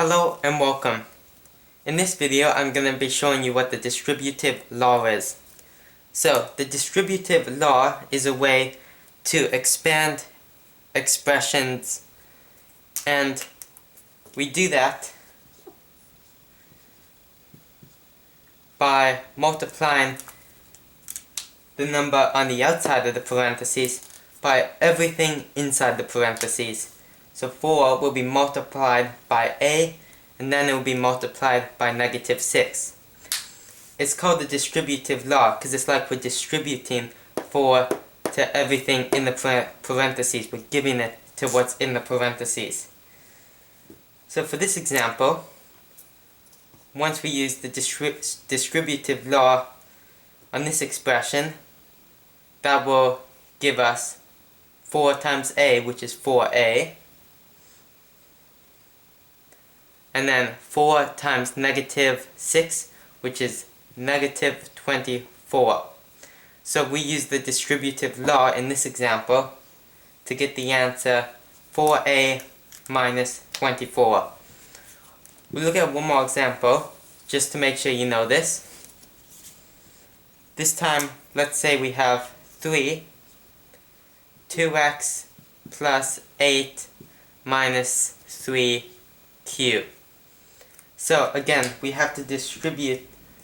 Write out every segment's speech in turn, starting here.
Hello and welcome. In this video I'm going to be showing you what the distributive law is. So the distributive law is a way to expand expressions, and we do that by multiplying the number on the outside of the parentheses by everything inside the parentheses. So 4 will be multiplied by a, and then it will be multiplied by -6. It's called the distributive law because it's like we're distributing 4 to everything in the parentheses. We're giving it to what's in the parentheses. So for this example, once we use the distributive law on this expression, that will give us 4 times a, which is 4a, and then 4 times -6, which is -24. So we use the distributive law in this example to get the answer 4a minus 24. We'll look at one more example, just to make sure you know this. This time, let's say we have 2x plus 8 minus 3q. So again, we have to distribute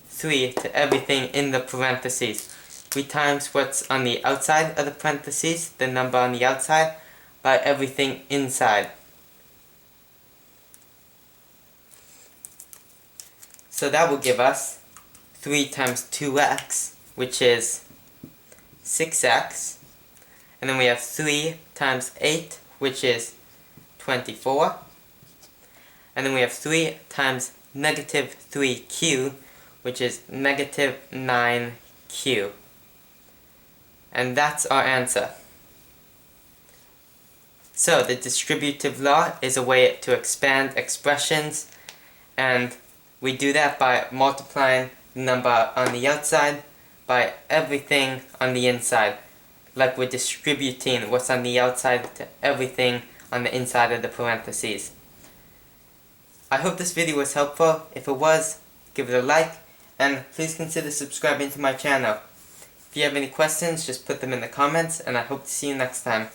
3 to everything in the parentheses. We times what's on the outside of the parentheses, the number on the outside, by everything inside. So that will give us 3 times 2x, which is 6x. And then we have 3 times 8, which is 24. And then we have 3 times -3q, which is -9q. And that's our answer. So the distributive law is a way to expand expressions, and we do that by multiplying the number on the outside by everything on the inside. Like we're distributing what's on the outside to everything on the inside of the parentheses. I hope this video was helpful. If it was, give it a like, and please consider subscribing to my channel. If you have any questions, just put them in the comments, and I hope to see you next time.